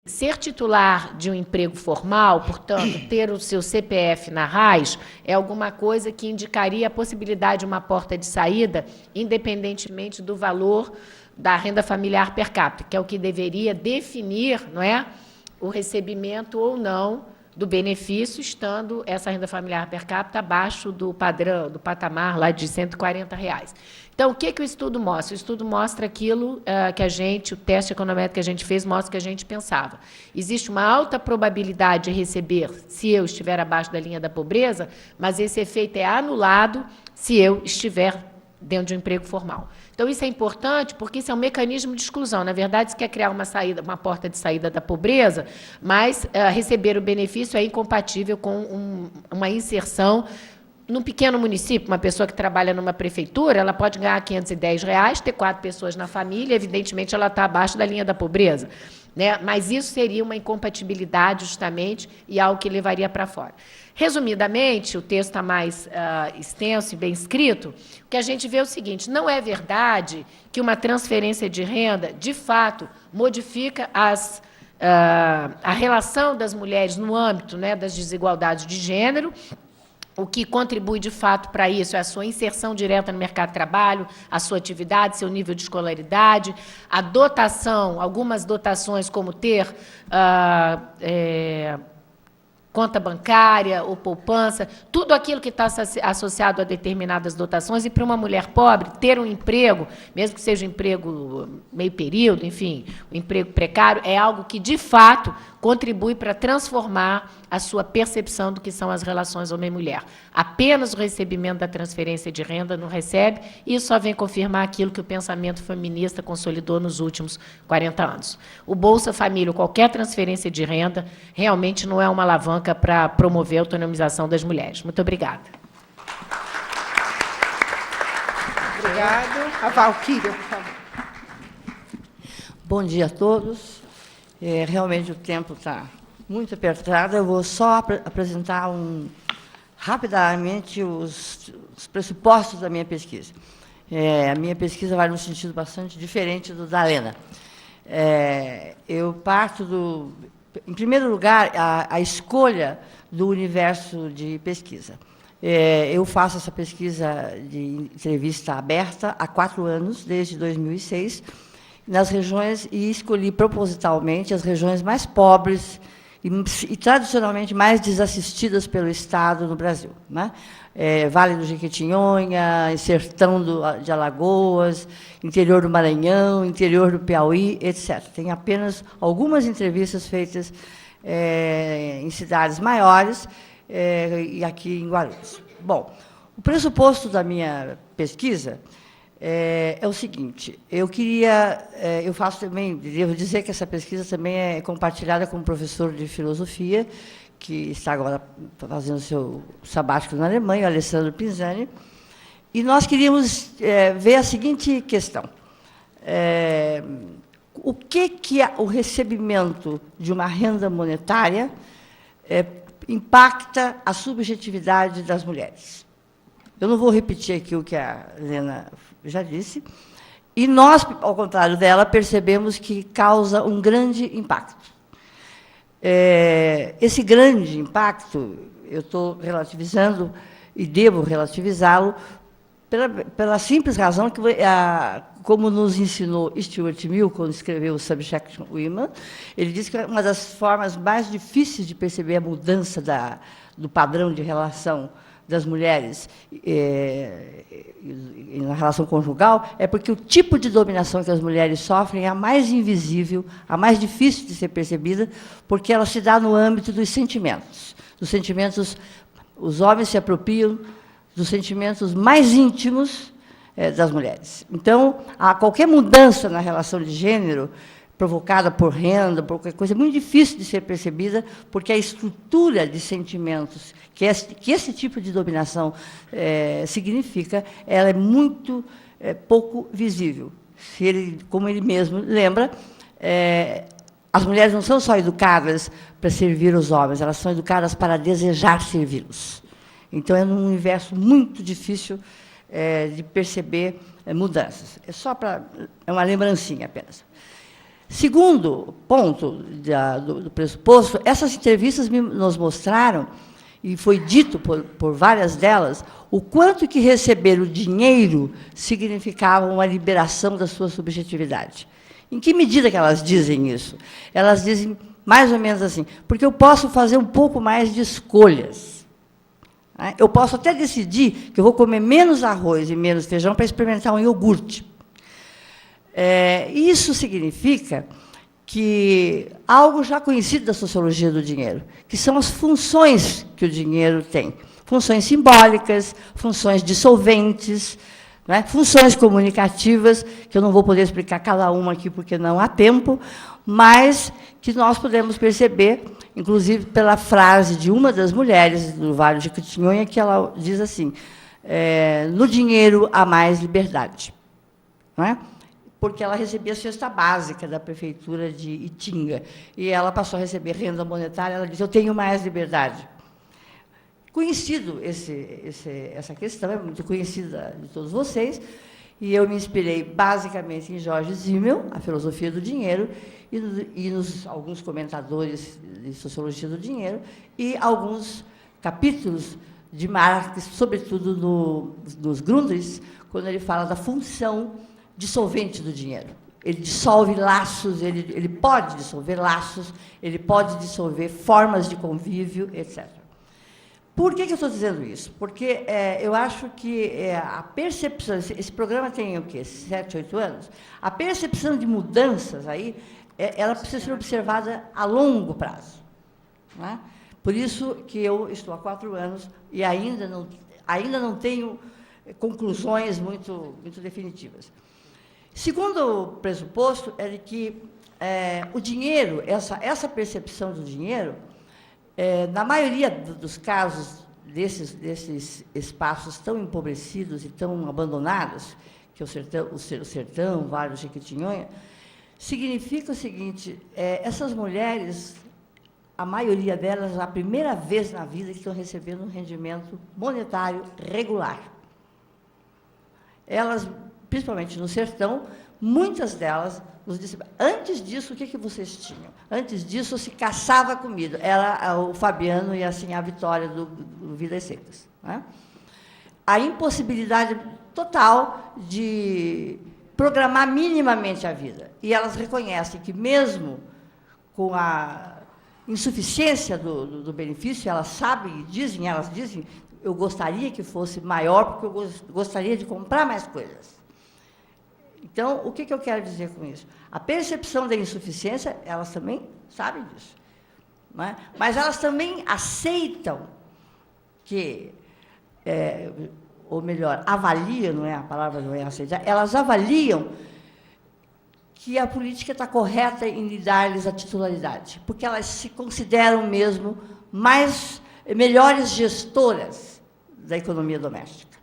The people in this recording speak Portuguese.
ser titular de um emprego formal, portanto, ter o seu CPF na RAIS, é alguma coisa que indicaria a possibilidade de uma porta de saída, independentemente do valor da renda familiar per capita, que é o que deveria definir, não é, o recebimento ou não do benefício, estando essa renda familiar per capita abaixo do padrão, do patamar lá de R$ 140. Então, o que o estudo mostra? O estudo mostra aquilo que a gente, o teste econométrico que a gente fez, mostra o que a gente pensava. Existe uma alta probabilidade de receber se eu estiver abaixo da linha da pobreza, mas esse efeito é anulado se eu estiver dentro de um emprego formal. Então, isso é importante porque isso é um mecanismo de exclusão. Na verdade, isso quer criar uma saída, uma porta de saída da pobreza, mas receber o benefício é incompatível com uma inserção. Num pequeno município, uma pessoa que trabalha numa prefeitura, ela pode ganhar R$ 510, ter 4 pessoas na família, evidentemente ela está abaixo da linha da pobreza, né? Mas isso seria uma incompatibilidade, justamente, e algo que levaria para fora. Resumidamente, o texto está mais extenso e bem escrito, o que a gente vê é o seguinte: não é verdade que uma transferência de renda, de fato, modifica a relação das mulheres no âmbito, né, das desigualdades de gênero. O que contribui, de fato, para isso é a sua inserção direta no mercado de trabalho, a sua atividade, seu nível de escolaridade, a dotação, algumas dotações, como ter conta bancária ou poupança, tudo aquilo que está associado a determinadas dotações. E para uma mulher pobre, ter um emprego, mesmo que seja um emprego meio período, enfim, um emprego precário, é algo que, de fato, contribui para transformar a sua percepção do que são as relações homem-mulher. Apenas o recebimento da transferência de renda não recebe, e isso só vem confirmar aquilo que o pensamento feminista consolidou nos últimos 40 anos. O Bolsa Família, qualquer transferência de renda, realmente não é uma alavanca para promover a autonomização das mulheres. Muito obrigada. Obrigada. A Valquíria, por favor. Bom dia a todos. Realmente o tempo está muito apertado. Eu vou só apresentar rapidamente os pressupostos da minha pesquisa. A minha pesquisa vai num sentido bastante diferente do da Lena. Eu parto em primeiro lugar, a escolha do universo de pesquisa. Eu faço essa pesquisa de entrevista aberta há 4 anos, desde 2006, nas regiões, e escolhi propositalmente as regiões mais pobres e tradicionalmente mais desassistidas pelo Estado no Brasil, né? Vale do Jequitinhonha, sertão de Alagoas, interior do Maranhão, interior do Piauí, etc. Tem apenas algumas entrevistas feitas em cidades maiores e aqui em Guarulhos. Bom, o pressuposto da minha pesquisa é o seguinte: eu faço também, devo dizer que essa pesquisa também é compartilhada com um professor de filosofia, que está agora fazendo seu sabático na Alemanha, o Alessandro Pinzani, e nós queríamos ver a seguinte questão: o que o recebimento de uma renda monetária impacta a subjetividade das mulheres? Eu não vou repetir aqui o que a Helena já disse, e nós, ao contrário dela, percebemos que causa um grande impacto. Esse grande impacto, eu estou relativizando e devo relativizá-lo pela simples razão que, como nos ensinou Stuart Mill, quando escreveu o Subjection Women, ele disse que uma das formas mais difíceis de perceber a mudança do padrão de relação das mulheres na relação conjugal é porque o tipo de dominação que as mulheres sofrem é a mais invisível, a mais difícil de ser percebida, porque ela se dá no âmbito dos sentimentos. Dos sentimentos, os homens se apropriam dos sentimentos mais íntimos das mulheres. Então, qualquer mudança na relação de gênero provocada por renda, por qualquer coisa, é muito difícil de ser percebida, porque a estrutura de sentimentos que esse tipo de dominação significa, ela é muito pouco visível. Como ele mesmo lembra, as mulheres não são só educadas para servir os homens, elas são educadas para desejar servi-los. Então, é um universo muito difícil de perceber mudanças. É uma lembrancinha apenas. Segundo ponto do pressuposto, essas entrevistas nos mostraram, e foi dito por várias delas, o quanto que receber o dinheiro significava uma liberação da sua subjetividade. Em que medida que elas dizem isso? Elas dizem mais ou menos assim, porque eu posso fazer um pouco mais de escolhas. Né? Eu posso até decidir que eu vou comer menos arroz e menos feijão para experimentar um iogurte. Isso significa que algo já conhecido da sociologia do dinheiro, que são as funções que o dinheiro tem. Funções simbólicas, funções dissolventes, né? Funções comunicativas, que eu não vou poder explicar cada uma aqui porque não há tempo, mas que nós podemos perceber, inclusive pela frase de uma das mulheres do Vale de Jequitinhonha, que ela diz assim, no dinheiro há mais liberdade. Não é? Porque ela recebia a cesta básica da prefeitura de Itinga, e ela passou a receber renda monetária, ela diz, eu tenho mais liberdade. Conhecido essa questão, é muito conhecida de todos vocês, e eu me inspirei basicamente em George Simmel, A Filosofia do Dinheiro, e nos alguns comentadores de Sociologia do Dinheiro, e alguns capítulos de Marx, sobretudo nos Grundrisse, quando ele fala da função dissolvente do dinheiro. Ele dissolve laços, ele pode dissolver laços, ele pode dissolver formas de convívio, etc. Por que eu estou dizendo isso? Porque eu acho que a percepção, esse programa tem o quê? 7, 8 anos? A percepção de mudanças aí, ela precisa ser observada a longo prazo. Não é? Por isso que eu estou há 4 anos e ainda não tenho conclusões muito definitivas. Segundo o pressuposto, é de que o dinheiro, essa percepção do dinheiro, na maioria dos casos desses espaços tão empobrecidos e tão abandonados, que o Sertão, o Vale do Jequitinhonha, significa o seguinte, essas mulheres, a maioria delas, a primeira vez na vida que estão recebendo um rendimento monetário regular. Elas, principalmente no sertão, muitas delas nos disseram, antes disso, o que vocês tinham? Antes disso, se caçava comida. Era o Fabiano e assim, a Vitória do Vidas Secas. Né? A impossibilidade total de programar minimamente a vida. E elas reconhecem que, mesmo com a insuficiência do benefício, elas dizem, eu gostaria que fosse maior, porque eu gostaria de comprar mais coisas. Então, o que eu quero dizer com isso? A percepção da insuficiência, elas também sabem disso. Não é? Mas elas também aceitam que, ou melhor, avaliam, a palavra não é aceitar, elas avaliam que a política está correta em dar-lhes a titularidade, porque elas se consideram mesmo melhores gestoras da economia doméstica.